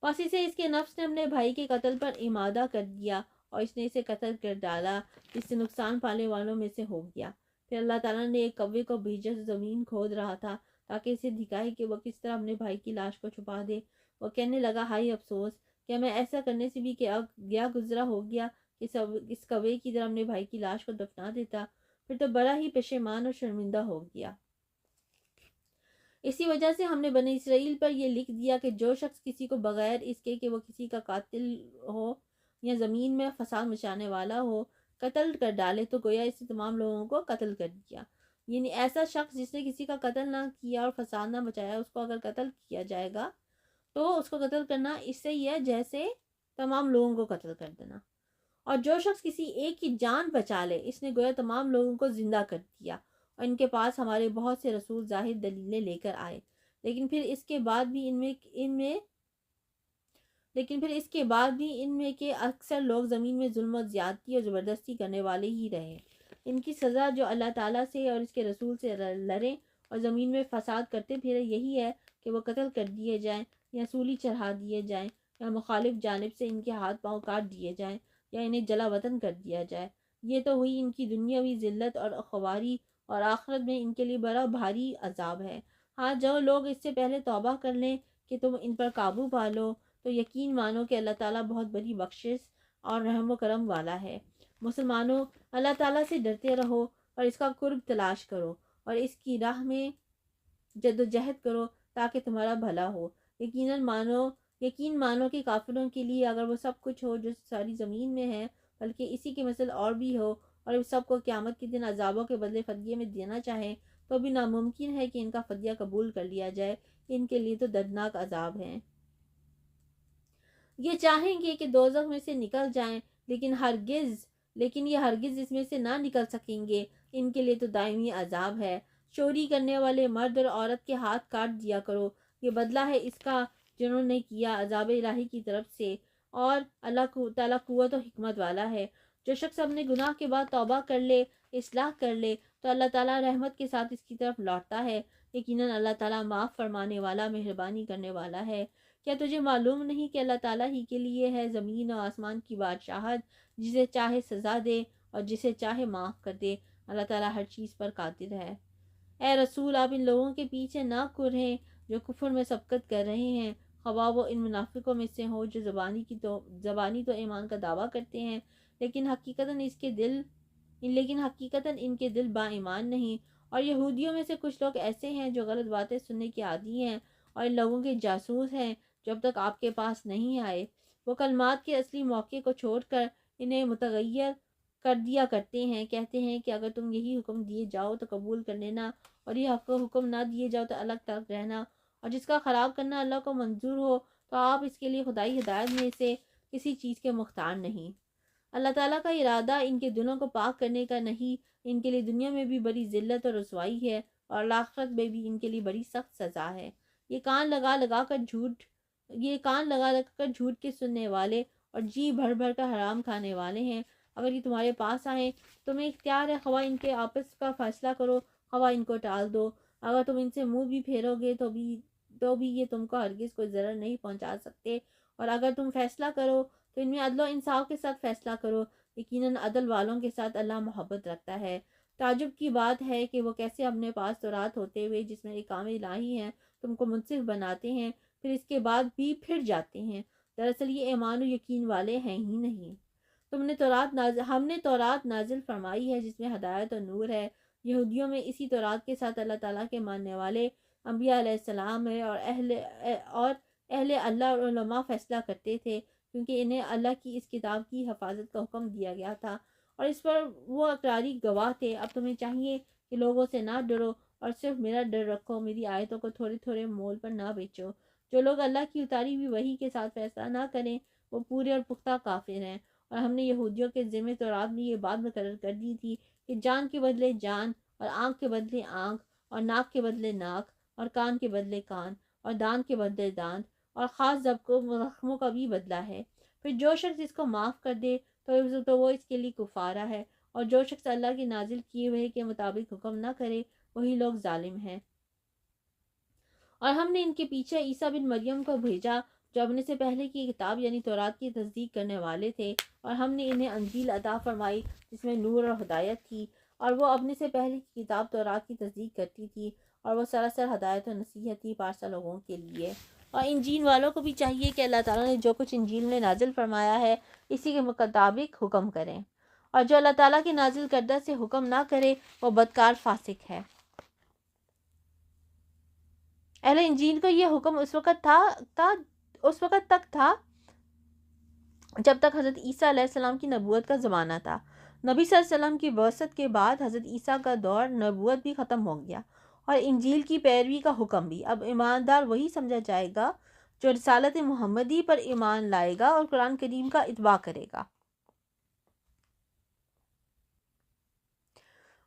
پس اسے اس کے نفس نے اپنے بھائی کے قتل پر امادہ کر دیا اور اس نے اسے قتل کر ڈالا، جس سے نقصان پانے والوں میں سے ہو گیا۔ پھر اللہ تعالیٰ نے ایک کوے کو بھیجا جو زمین کھود رہا تھا تاکہ اسے دکھائے کہ وہ کس طرح اپنے بھائی کی لاش کو چھپا دے۔ وہ کہنے لگا، ہائے افسوس، کیا میں ایسا کرنے سے بھی گیا گزرا ہو گیا کہ اس کوے کی طرح اپنے بھائی کی لاش کو دفنا دیتا، پھر تو بڑا ہی پشیمان اور شرمندہ ہو گیا۔ اسی وجہ سے ہم نے بنی اسرائیل پر یہ لکھ دیا کہ جو شخص کسی کو بغیر اس کے کہ وہ کسی کا قاتل ہو یا زمین میں فساد مچانے والا ہو قتل کر ڈالے، تو گویا اس نے تمام لوگوں کو قتل کر دیا۔ یعنی ایسا شخص جس نے کسی کا قتل نہ کیا اور فساد نہ مچایا، اس کو اگر قتل کیا جائے گا تو اس کو قتل کرنا اس سے ہی ہے جیسے تمام لوگوں کو قتل کر دینا۔ اور جو شخص کسی ایک کی جان بچا لے، اس نے گویا تمام لوگوں کو زندہ کر دیا۔ اور ان کے پاس ہمارے بہت سے رسول ظاہر دلیلیں لے کر آئے، لیکن پھر اس کے بعد بھی ان میں کے اکثر لوگ زمین میں ظلم و زیادتی اور زبردستی کرنے والے ہی رہے۔ ان کی سزا جو اللہ تعالیٰ سے اور اس کے رسول سے لڑیں اور زمین میں فساد کرتے پھرے یہی ہے کہ وہ قتل کر دیے جائیں یا سولی چڑھا دیے جائیں یا مخالف جانب سے ان کے ہاتھ پاؤں کاٹ دیے جائیں یا انہیں جلا وطن کر دیا جائے۔ یہ تو ہوئی ان کی دنیاوی ذلت اور خواری، اور آخرت میں ان کے لیے بڑا بھاری عذاب ہے۔ ہاں، جو لوگ اس سے پہلے توبہ کر لیں کہ تم ان پر قابو پالو، تو یقین مانو کہ اللہ تعالیٰ بہت بڑی بخشش اور رحم و کرم والا ہے۔ مسلمانوں، اللہ تعالیٰ سے ڈرتے رہو اور اس کا قرب تلاش کرو اور اس کی راہ میں جد و جہد کرو تاکہ تمہارا بھلا ہو۔ یقین مانو کہ کافروں کے لیے اگر وہ سب کچھ ہو جو ساری زمین میں ہے، بلکہ اسی کے مثل اور بھی ہو، اور اس سب کو قیامت کے دن عذابوں کے بدلے فدیے میں دینا چاہیں، تو بھی ناممکن ہے کہ ان کا فدیہ قبول کر لیا جائے۔ ان کے لیے تو دردناک عذاب ہیں۔ یہ چاہیں گے کہ دوزخ میں سے نکل جائیں، لیکن ہرگز لیکن یہ ہرگز اس میں سے نہ نکل سکیں گے، ان کے لیے تو دائمی عذاب ہے۔ چوری کرنے والے مرد اور عورت کے ہاتھ کاٹ دیا کرو، یہ بدلہ ہے اس کا جنہوں نے کیا عذاب الہی کی طرف سے، اور اللہ تعالیٰ قوت و حکمت والا ہے۔ جو شخص اپنے گناہ کے بعد توبہ کر لے، اصلاح کر لے، تو اللہ تعالیٰ رحمت کے ساتھ اس کی طرف لوٹتا ہے۔ یقیناً اللہ تعالیٰ معاف فرمانے والا، مہربانی کرنے والا ہے۔ کیا تجھے معلوم نہیں کہ اللہ تعالیٰ ہی کے لیے ہے زمین اور آسمان کی بادشاہت، جسے چاہے سزا دے اور جسے چاہے معاف کر دے۔ اللہ تعالیٰ ہر چیز پر قادر ہے۔ اے رسول، آپ ان لوگوں کے پیچھے نہ گھریں جو کفر میں سبقت کر رہے ہیں، خواہ وہ ان منافقوں میں سے ہوں جو زبانی تو ایمان کا دعویٰ کرتے ہیں، لیکن حقیقتاً ان کے دل با ایمان نہیں۔ اور یہودیوں میں سے کچھ لوگ ایسے ہیں جو غلط باتیں سننے کے عادی ہیں اور ان لوگوں کے جاسوس ہیں جب تک آپ کے پاس نہیں آئے۔ وہ کلمات کے اصلی موقع کو چھوڑ کر انہیں متغیر کر دیا کرتے ہیں، کہتے ہیں کہ اگر تم یہی حکم دیے جاؤ تو قبول کر لینا، اور یہ حکم نہ دیے جاؤ تو الگ تلگ رہنا، اور جس کا خراب کرنا اللہ کو منظور ہو تو آپ اس کے لیے خدائی ہدایت میں سے کسی چیز کے مختار نہیں۔ اللہ تعالیٰ کا ارادہ ان کے دلوں کو پاک کرنے کا نہیں، ان کے لیے دنیا میں بھی بڑی ذلت اور رسوائی ہے، اور آخرت میں بھی ان کے لیے بڑی سخت سزا ہے۔ یہ کان لگا کر جھوٹ کے سننے والے اور جی بھر بھر کر حرام کھانے والے ہیں۔ اگر یہ تمہارے پاس آئیں تمہیں اختیار ہے، خواہ ان کے آپس کا فیصلہ کرو، خواہ ان کو ٹال دو۔ اگر تم ان سے منہ بھی پھیرو گے تو بھی یہ تم کو ہرگز کوئی ضرر نہیں پہنچا سکتے، اور اگر تم فیصلہ کرو تو ان میں عدل و انصاف کے ساتھ فیصلہ کرو۔ یقیناً عدل والوں کے ساتھ اللہ محبت رکھتا ہے۔ تعجب کی بات ہے کہ وہ کیسے اپنے پاس تورات ہوتے ہوئے جس میں احکام الہی ہیں تم کو منصف بناتے ہیں، پھر اس کے بعد بھی پھر جاتے ہیں۔ دراصل یہ ایمان و یقین والے ہیں ہی نہیں۔ ہم نے تورات نازل فرمائی ہے جس میں ہدایت و نور ہے۔ یہودیوں میں اسی تورات کے ساتھ اللہ تعالیٰ کے ماننے والے انبیاء علیہ السلام ہے، اور اہل اللہ اور علماء فیصلہ کرتے تھے، کیونکہ انہیں اللہ کی اس کتاب کی حفاظت کا حکم دیا گیا تھا، اور اس پر وہ اقراری گواہ تھے۔ اب تمہیں چاہیے کہ لوگوں سے نہ ڈرو اور صرف میرا ڈر رکھو، میری آیتوں کو تھوڑے تھوڑے مول پر نہ بیچو۔ جو لوگ اللہ کی اتاری ہوئی وحی کے ساتھ فیصلہ نہ کریں وہ پورے اور پختہ کافر ہیں۔ اور ہم نے یہودیوں کے ذمہ تورات میں یہ بات مقرر کر دی تھی کہ جان کے بدلے جان، اور آنکھ کے بدلے آنکھ، اور ناک کے بدلے ناک، اور کان کے بدلے کان، اور دانت کے بدلے دانت، اور خاص زخموں کا بھی بدلہ ہے۔ پھر جو شخص اس کو معاف کر دے تو وہ اس کے لیے کفارہ ہے، اور جو شخص اللہ کے نازل کیے ہوئے کے مطابق حکم نہ کرے وہی لوگ ظالم ہیں۔ اور ہم نے ان کے پیچھے عیسیٰ بن مریم کو بھیجا جو اپنے سے پہلے کی کتاب یعنی تورات کی تصدیق کرنے والے تھے، اور ہم نے انہیں انجیل عطا فرمائی جس میں نور اور ہدایت تھی، اور وہ اپنے سے پہلے کی کتاب تورات کی تصدیق کرتی تھی، اور وہ سراسر ہدایت و نصیحت تھی پارسا لوگوں کے لیے۔ اور انجیل والوں کو بھی چاہیے کہ اللہ تعالیٰ نے جو کچھ انجیل میں نازل فرمایا ہے اسی کے مطابق حکم کریں، اور جو اللہ تعالیٰ کے نازل کردہ سے حکم نہ کرے وہ بدکار فاسق ہے۔ اہل انجیل کو یہ حکم اس وقت تک تھا جب تک حضرت عیسیٰ علیہ السلام کی نبوت کا زمانہ تھا۔ نبی صلی اللہ علیہ وسلم کی بعثت کے بعد حضرت عیسیٰ کا دور نبوت بھی ختم ہو گیا اور انجیل کی پیروی کا حکم بھی۔ اب ایماندار وہی سمجھا جائے گا جو رسالت محمدی پر ایمان لائے گا اور قرآن کریم کا اتباع کرے گا۔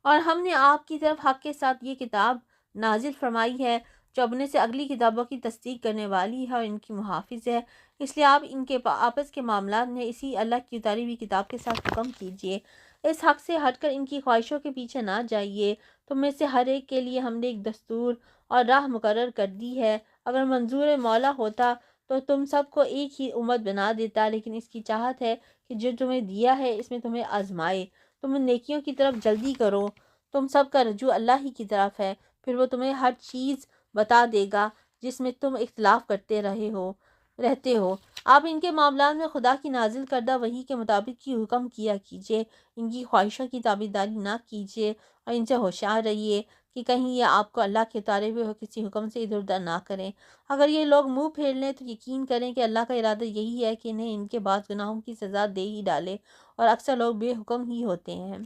اور ہم نے آپ کی طرف حق کے ساتھ یہ کتاب نازل فرمائی ہے جو اپنے سے اگلی کتابوں کی تصدیق کرنے والی ہے اور ان کی محافظ ہے، اس لیے آپ ان کے آپس کے معاملات میں اسی اللہ کی اتاری ہوئی کتاب کے ساتھ حکم کیجیے۔ اس حق سے ہٹ کر ان کی خواہشوں کے پیچھے نہ جائیے۔ تم میں سے ہر ایک کے لیے ہم نے ایک دستور اور راہ مقرر کر دی ہے۔ اگر منظور مولا ہوتا تو تم سب کو ایک ہی امت بنا دیتا، لیکن اس کی چاہت ہے کہ جو تمہیں دیا ہے اس میں تمہیں آزمائے۔ تم نیکیوں کی طرف جلدی کرو، تم سب کا رجوع اللہ ہی کی طرف ہے، پھر وہ تمہیں ہر چیز بتا دے گا جس میں تم اختلاف کرتے رہتے ہو۔ آپ ان کے معاملات میں خدا کی نازل کردہ وحی کے مطابق ہی حکم کیا کیجیے، ان کی خواہشوں کی تابعداری نہ کیجیے، اور ان سے ہوشیار رہیے کہ کہیں یہ آپ کو اللہ کے اتارے ہوئے کسی حکم سے ادھر ادھر نہ کریں۔ اگر یہ لوگ منہ پھیر لیں تو یقین کریں کہ اللہ کا ارادہ یہی ہے کہ انہیں ان کے بعض گناہوں کی سزا دے ہی ڈالے، اور اکثر لوگ بے حکم ہی ہوتے ہیں۔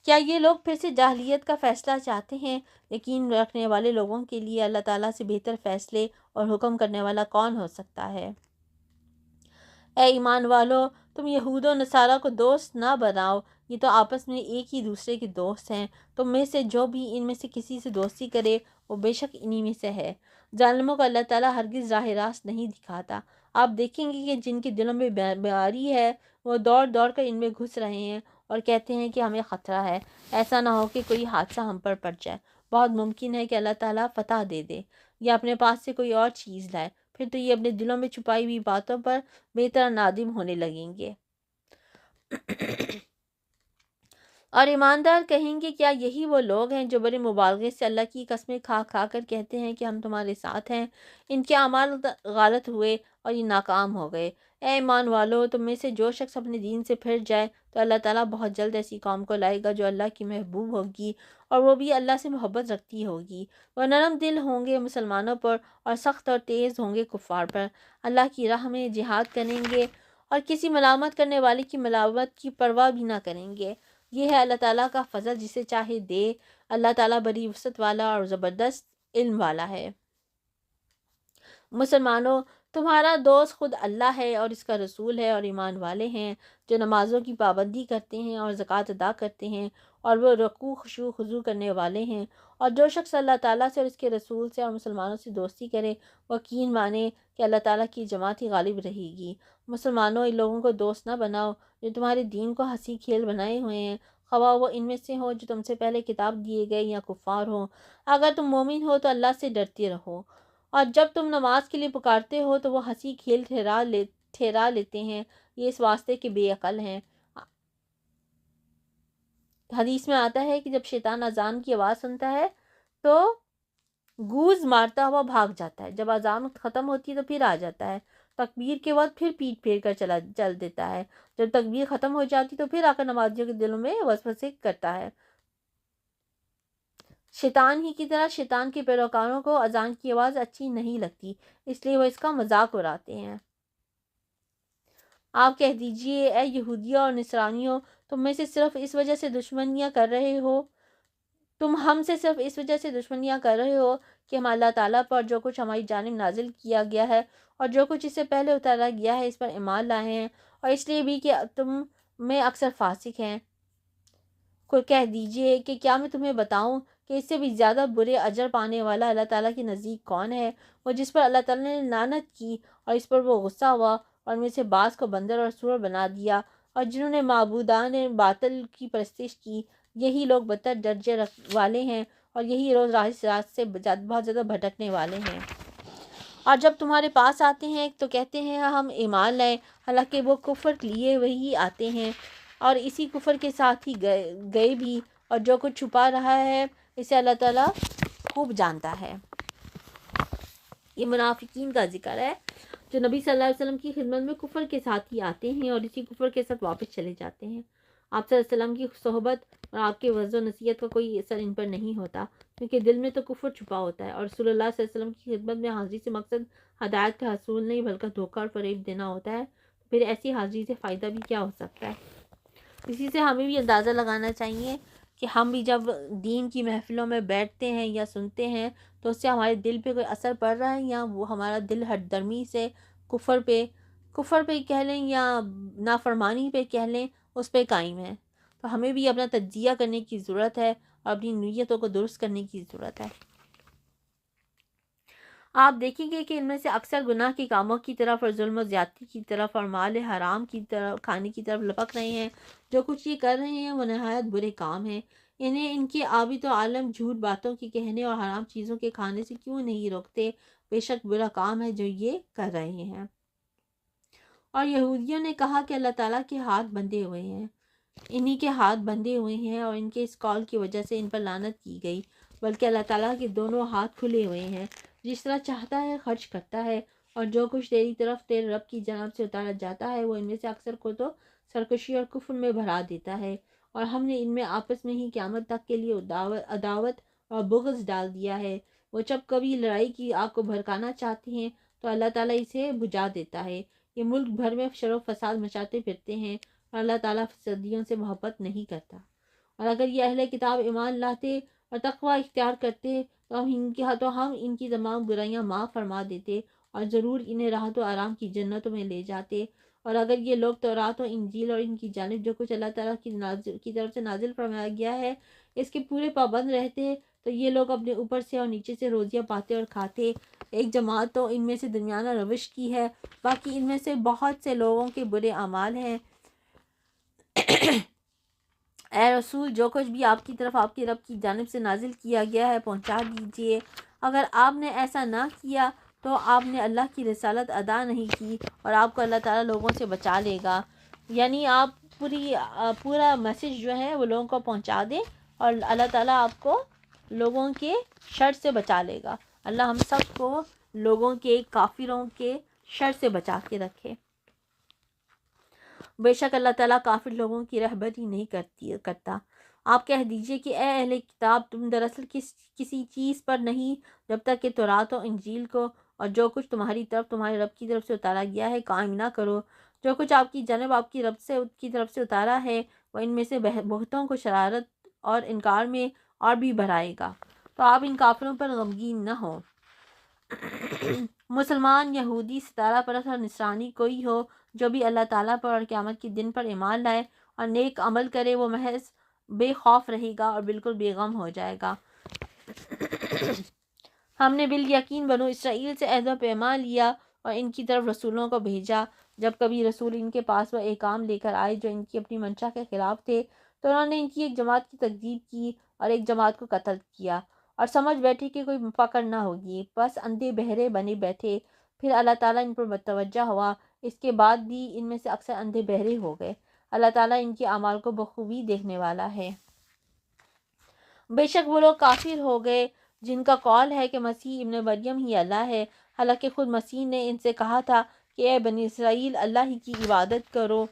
کیا یہ لوگ پھر سے جاہلیت کا فیصلہ چاہتے ہیں؟ یقین رکھنے والے لوگوں کے لیے اللہ تعالیٰ سے بہتر فیصلے اور حکم کرنے والا کون ہو سکتا ہے؟ اے ایمان والو، تم یہود و نصارہ کو دوست نہ بناؤ، یہ تو آپس میں ایک ہی دوسرے کے دوست ہیں۔ تم میں سے جو بھی ان میں سے کسی سے دوستی کرے وہ بے شک انہی میں سے ہے۔ ظالموں کو اللہ تعالیٰ ہرگز راہ راست نہیں دکھاتا۔ آپ دیکھیں گے کہ جن کے دلوں میں بیماری ہے وہ دوڑ دوڑ کر ان میں گھس رہے ہیں اور کہتے ہیں کہ ہمیں خطرہ ہے، ایسا نہ ہو کہ کوئی حادثہ ہم پر پڑ جائے۔ بہت ممکن ہے کہ اللہ تعالیٰ فتح دے دے یا اپنے پاس سے کوئی اور چیز لائے، پھر تو یہ اپنے دلوں میں چھپائی ہوئی باتوں پر بے طرح نادم ہونے لگیں گے۔ اور ایماندار کہیں گے کیا یہی وہ لوگ ہیں جو بڑے مبالغے سے اللہ کی قسمیں کھا کھا کر کہتے ہیں کہ ہم تمہارے ساتھ ہیں؟ ان کے اعمال غلط ہوئے اور یہ ناکام ہو گئے۔ اے ایمان والو، تم میں سے جو شخص اپنے دین سے پھر جائے تو اللہ تعالیٰ بہت جلد ایسی قوم کو لائے گا جو اللہ کی محبوب ہوگی اور وہ بھی اللہ سے محبت رکھتی ہوگی۔ وہ نرم دل ہوں گے مسلمانوں پر اور سخت اور تیز ہوں گے کفار پر۔ اللہ کی راہ میں جہاد کریں گے اور کسی ملامت کرنے والے کی ملامت کی پرواہ بھی نہ کریں گے۔ یہ ہے اللہ تعالیٰ کا فضل، جسے چاہے دے۔ اللہ تعالیٰ بڑی وسعت والا اور زبردست علم والا ہے۔ مسلمانوں، تمہارا دوست خود اللہ ہے اور اس کا رسول ہے، اور ایمان والے ہیں جو نمازوں کی پابندی کرتے ہیں اور زکوٰۃ ادا کرتے ہیں، اور وہ رکوع خشوع خضوع کرنے والے ہیں۔ اور جو شخص اللہ تعالیٰ سے اور اس کے رسول سے اور مسلمانوں سے دوستی کرے وہ یقین مانے کہ اللہ تعالیٰ کی جماعت ہی غالب رہے گی۔ مسلمانوں، ان لوگوں کو دوست نہ بناؤ جو تمہارے دین کو ہنسی کھیل بنائے ہوئے ہیں، خواہ وہ ان میں سے ہوں جو تم سے پہلے کتاب دیے گئے یا کفار ہوں۔ اگر تم مومن ہو تو اللہ سے ڈرتے رہو، اور جب تم نماز کے لیے پکارتے ہو تو وہ ہنسی کھیل ٹھہرا لیتے ہیں، یہ اس واسطے کہ بے عقل ہیں۔ حدیث میں آتا ہے کہ جب شیطان اذان کی آواز سنتا ہے تو گوز مارتا ہوا بھاگ جاتا ہے، جب اذان ختم ہوتی ہے تو پھر آ جاتا ہے، تکبیر کے بعد پھر پیٹ پھیر کر چل دیتا ہے، جب تکبیر ختم ہو جاتی تو پھر آ کر نمازیوں کے دلوں میں وسوسے کرتا ہے۔ شیطان ہی کی طرح شیطان کے پیروکاروں کو اذان کی آواز اچھی نہیں لگتی، اس لیے وہ اس کا مذاق اڑاتے ہیں۔ آپ کہہ دیجئے، اے یہودیوں اور نصرانیوں، تم میں سے صرف اس وجہ سے دشمنیاں کر رہے ہو تم ہم سے صرف اس وجہ سے دشمنیاں کر رہے ہو کہ ہم اللہ تعالیٰ پر جو کچھ ہماری جانب نازل کیا گیا ہے اور جو کچھ اس سے پہلے اتارا گیا ہے اس پر ایمان لائے ہیں، اور اس لیے بھی کہ تم میں اکثر فاسق ہیں۔ کوئی کہہ دیجئے کہ کیا میں تمہیں بتاؤں کہ اس سے بھی زیادہ برے اجر پانے والا اللہ تعالیٰ کے نزدیک کون ہے؟ وہ جس پر اللہ تعالیٰ نے لعنت کی اور اس پر وہ غصہ ہوا اور ان میں سے بعض کو بندر اور سور بنا دیا، اور جنہوں نے معبودان باطل کی پرستش کی، یہی لوگ بدتر درجے والے ہیں اور یہی روز راست سے بہت زیادہ بھٹکنے والے ہیں۔ اور جب تمہارے پاس آتے ہیں تو کہتے ہیں ہم ایمان لائے، حالانکہ وہ کفر لیے وہی آتے ہیں اور اسی کفر کے ساتھ ہی گئے بھی، اور جو کچھ چھپا رہا ہے اسے اللہ تعالیٰ خوب جانتا ہے۔ یہ منافقین کا ذکر ہے جو نبی صلی اللہ علیہ وسلم کی خدمت میں کفر کے ساتھ ہی آتے ہیں اور اسی کفر کے ساتھ واپس چلے جاتے ہیں۔ آپ صلی اللہ علیہ وسلم کی صحبت اور آپ کے وعظ و نصیحت کا کوئی اثر ان پر نہیں ہوتا، کیونکہ دل میں تو کفر چھپا ہوتا ہے، اور رسول اللہ صلی اللہ علیہ وسلم کی خدمت میں حاضری سے مقصد ہدایت کا حصول نہیں بلکہ دھوکہ اور فریب دینا ہوتا ہے، تو پھر ایسی حاضری سے فائدہ بھی کیا ہو سکتا ہے؟ اسی سے ہمیں بھی اندازہ لگانا چاہیے کہ ہم بھی جب دین کی محفلوں میں بیٹھتے ہیں یا سنتے ہیں تو اس سے ہمارے دل پہ کوئی اثر پڑ رہا ہے، یا وہ ہمارا دل ہٹ درمی سے کفر پہ کہہ لیں یا نافرمانی پہ کہہ لیں اس پہ قائم ہے۔ تو ہمیں بھی اپنا تجزیہ کرنے کی ضرورت ہے اور اپنی نیتوں کو درست کرنے کی ضرورت ہے۔ آپ دیکھیں گے کہ ان میں سے اکثر گناہ کے کاموں کی طرف اور ظلم و زیادتی کی طرف اور مال حرام کی طرف کھانے کی طرف لپک رہے ہیں۔ جو کچھ یہ کر رہے ہیں وہ نہایت برے کام ہیں۔ انہیں ان کے عابد و عالم جھوٹ باتوں کے کہنے اور حرام چیزوں کے کھانے سے کیوں نہیں روکتے؟ بے شک برا کام ہے جو یہ کر رہے ہیں۔ اور یہودیوں نے کہا کہ اللہ تعالیٰ کے ہاتھ بندھے ہوئے ہیں، انہی کے ہاتھ بندھے ہوئے ہیں اور ان کے اس قول کی وجہ سے ان پر لعنت کی گئی، بلکہ اللہ تعالیٰ کے دونوں ہاتھ کھلے ہوئے ہیں، جس طرح چاہتا ہے خرچ کرتا ہے، اور جو کچھ تیری طرف تیرے رب کی جانب سے اتارا جاتا ہے وہ ان میں سے اکثر کو تو سرکشی اور کفر میں بھرا دیتا ہے، اور ہم نے ان میں آپس میں ہی قیامت تک کے لیے عداوت اور بغض ڈال دیا ہے۔ وہ جب کبھی لڑائی کی آگ کو بھڑکانا چاہتے ہیں تو اللہ تعالیٰ اسے بجھا دیتا ہے۔ یہ ملک بھر میں شر و فساد مچاتے پھرتے ہیں اور اللہ تعالیٰ فسادیوں سے محبت نہیں کرتا۔ اور اگر یہ اہل کتاب ایمان لاتے اور تقوی اختیار کرتے تو ہم ان کی تمام برائیاں معاف فرما دیتے اور ضرور انہیں راحت و آرام کی جنتوں میں لے جاتے، اور اگر یہ لوگ تورات و انجیل اور ان کی جانب جو کچھ اللہ تعالیٰ کی طرف سے نازل فرمایا گیا ہے اس کے پورے پابند رہتے تو یہ لوگ اپنے اوپر سے اور نیچے سے روزیاں پاتے اور کھاتے۔ ایک جماعت تو ان میں سے درمیانہ روش کی ہے، باقی ان میں سے بہت سے لوگوں کے برے اعمال ہیں۔ اے رسول، جو کچھ بھی آپ کی طرف آپ کے رب کی جانب سے نازل کیا گیا ہے پہنچا دیجئے۔ اگر آپ نے ایسا نہ کیا تو آپ نے اللہ کی رسالت ادا نہیں کی اور آپ کو اللہ تعالیٰ لوگوں سے بچا لے گا۔ یعنی آپ پورا میسج جو ہے وہ لوگوں کو پہنچا دیں اور اللہ تعالیٰ آپ کو لوگوں کے شر سے بچا لے گا۔ اللہ ہم سب کو لوگوں کے، کافروں کے شر سے بچا کے رکھے۔ بے شک اللہ تعالیٰ کافر لوگوں کی رہبری نہیں کرتا۔ آپ کہہ دیجئے کہ اے اہل کتاب، تم دراصل کسی چیز پر نہیں جب تک کہ تورات و انجیل کو اور جو کچھ تمہاری طرف تمہارے رب کی طرف سے اتارا گیا ہے قائم نہ کرو۔ جو کچھ آپ کی جانب آپ کی رب کی طرف سے اتارا ہے وہ ان میں سے بہتوں کو شرارت اور انکار میں اور بھی بڑھائے گا، تو آپ ان کافروں پر غمگین نہ ہو۔ مسلمان، یہودی، ستارہ پرست اور نصرانی کوئی ہو جو بھی اللہ تعالیٰ پر اور قیامت کے دن پر ایمان لائے اور نیک عمل کرے، وہ محض بے خوف رہے گا اور بالکل بے غم ہو جائے گا۔ ہم نے بالیقین بنو اسرائیل سے عہد و پیمان لیا اور ان کی طرف رسولوں کو بھیجا۔ جب کبھی رسول ان کے پاس وہ احکام لے کر آئے جو ان کی اپنی منشا کے خلاف تھے تو انہوں نے ان کی ایک جماعت کی تکذیب کی اور ایک جماعت کو قتل کیا، اور سمجھ بیٹھے کہ کوئی پکڑ نہ ہوگی، بس اندھے بہرے بنے بیٹھے۔ پھر اللہ تعالیٰ ان پر متوجہ ہوا، اس کے بعد بھی ان میں سے اکثر اندھے بہرے ہو گئے۔ اللہ تعالیٰ ان کے اعمال کو بخوبی دیکھنے والا ہے۔ بے شک وہ لوگ کافر ہو گئے جن کا قول ہے کہ مسیح ابن مریم ہی اللہ ہے، حالانکہ خود مسیح نے ان سے کہا تھا کہ اے بنی اسرائیل، اللہ ہی کی عبادت کرو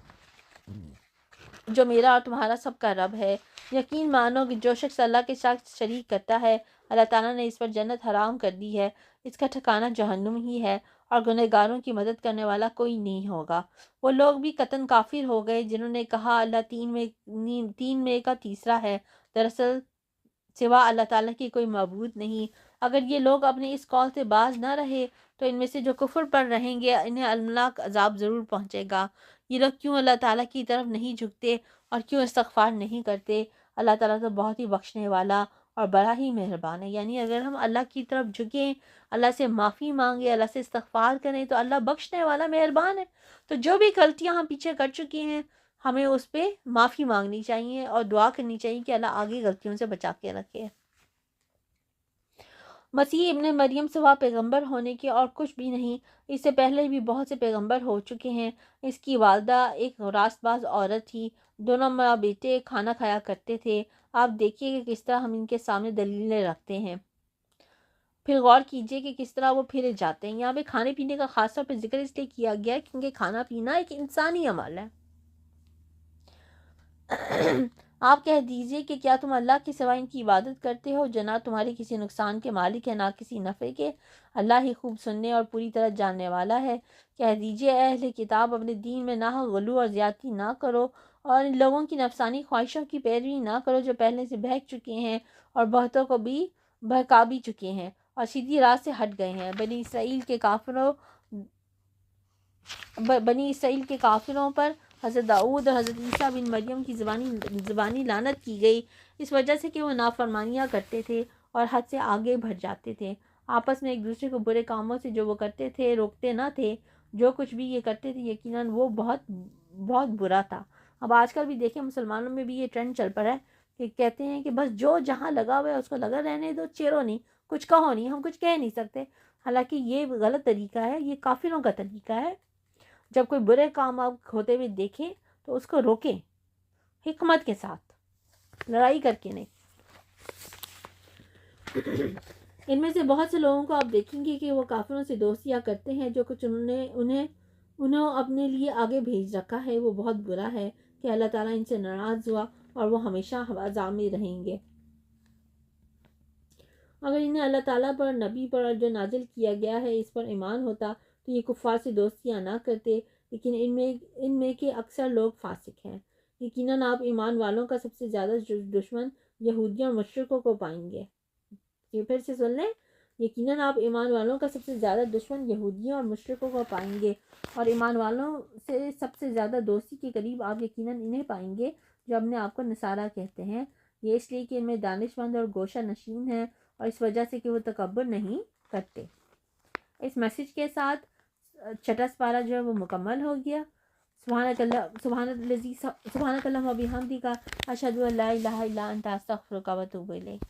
جو میرا اور تمہارا سب کا رب ہے۔ یقین مانو کہ جو شخص اللہ کے ساتھ شریک کرتا ہے اللہ تعالیٰ نے اس پر جنت حرام کر دی ہے، اس کا ٹھکانہ جہنم ہی ہے اور گنہگاروں کی مدد کرنے والا کوئی نہیں ہوگا۔ وہ لوگ بھی قطعاً کافر ہو گئے جنہوں نے کہا اللہ تین میں کا تیسرا ہے، دراصل سوا اللہ تعالیٰ کی کوئی معبود نہیں۔ اگر یہ لوگ اپنے اس قول سے باز نہ رہے تو ان میں سے جو کفر پر رہیں گے انہیں المناک عذاب ضرور پہنچے گا۔ یہ لوگ کیوں اللہ تعالیٰ کی طرف نہیں جھکتے اور کیوں استغفار نہیں کرتے؟ اللہ تعالیٰ تو بہت ہی بخشنے والا اور بڑا ہی مہربان ہے۔ یعنی اگر ہم اللہ کی طرف جھکیں، اللہ سے معافی مانگیں، اللہ سے استغفار کریں تو اللہ بخشنے والا مہربان ہے۔ تو جو بھی غلطیاں ہم پیچھے کر چکے ہیں ہمیں اس پہ معافی مانگنی چاہیے اور دعا کرنی چاہیے کہ اللہ آگے غلطیوں سے بچا کے رکھے۔ مسیح ابن مریم سوا پیغمبر ہونے کے اور کچھ بھی نہیں، اس سے پہلے بھی بہت سے پیغمبر ہو چکے ہیں۔ اس کی والدہ ایک راست باز عورت تھی، دونوں ماں بیٹے کھانا کھایا کرتے تھے۔ آپ دیکھیے کہ کس طرح ہم ان کے سامنے دلیلیں رکھتے ہیں، پھر غور کیجئے کہ کس طرح وہ پھرے جاتے ہیں۔ یہاں پہ کھانے پینے کا خاص طور پہ ذکر اس لیے کیا گیا ہے کیونکہ کھانا پینا ایک انسانی عمل ہے۔ آپ کہہ دیجئے کہ کیا تم اللہ کے سوا ان کی عبادت کرتے ہو جو نہ تمہارے کسی نقصان کے مالک ہے نہ کسی نفع کے؟ اللہ ہی خوب سننے اور پوری طرح جاننے والا ہے۔ کہہ دیجئے اے اہل کتاب، اپنے دین میں ناحق غلو اور زیادتی نہ کرو اور ان لوگوں کی نفسانی خواہشوں کی پیروی نہ کرو جو پہلے سے بہک چکے ہیں اور بہتوں کو بھی بہکا بھی چکے ہیں اور سیدھی راہ سے ہٹ گئے ہیں۔ بنی اسرائیل کے کافروں پر حضرت داؤد اور حضرت عیسیٰ بن مریم کی زبانی لعنت کی گئی، اس وجہ سے کہ وہ نافرمانیاں کرتے تھے اور حد سے آگے بڑھ جاتے تھے، آپس میں ایک دوسرے کو برے کاموں سے جو وہ کرتے تھے روکتے نہ تھے۔ جو کچھ بھی یہ کرتے تھے یقیناً وہ بہت بہت برا تھا۔ اب آج کل بھی دیکھیں مسلمانوں میں بھی یہ ٹرینڈ چل پڑا ہے کہ کہتے ہیں کہ بس جو جہاں لگا ہوا ہے اس کو لگا رہنے دو، چیرو نہیں، کچھ کہو نہیں، ہم کچھ کہہ نہیں سکتے۔ حالانکہ یہ غلط طریقہ ہے، یہ کافروں کا طریقہ ہے۔ جب کوئی برے کام آپ ہوتے ہوئے دیکھیں تو اس کو روکیں، حکمت کے ساتھ، لڑائی کر کے نہیں۔ ان میں سے بہت سے لوگوں کو آپ دیکھیں گے کہ وہ کافروں سے دوستیاں کرتے ہیں، جو کچھ انہوں اپنے لیے آگے بھیج رکھا ہے وہ بہت برا ہے کہ اللہ تعالیٰ ان سے ناراض ہوا اور وہ ہمیشہ عذاب میں رہیں گے۔ اگر انہیں اللہ تعالیٰ پر، نبی پر اور جو نازل کیا گیا ہے اس پر ایمان ہوتا تو یہ کفار سے دوستیاں نہ کرتے، لیکن ان میں کے اکثر لوگ فاسق ہیں۔ یقیناً آپ ایمان والوں کا سب سے زیادہ دشمن یہودیوں اور مشرکوں کو پائیں گے۔ یہ پھر سے سن لیں، یقیناً آپ ایمان والوں کا سب سے زیادہ دشمن یہودیوں اور مشرکوں کو پائیں گے، اور ایمان والوں سے سب سے زیادہ دوستی کے قریب آپ یقیناً انہیں پائیں گے جو اپنے آپ کو نصارہ کہتے ہیں۔ یہ اس لیے کہ ان میں دانش مند اور گوشہ نشین ہے، اور اس وجہ سے کہ وہ تکبر نہیں کرتے۔ اس میسج کے ساتھ چھٹا سپارہ جو ہے وہ مکمل ہو گیا۔ سبحانک اللہم و بحمدک، اشہد ان لا الہ الا انت، استغفرک و اتوب الیک۔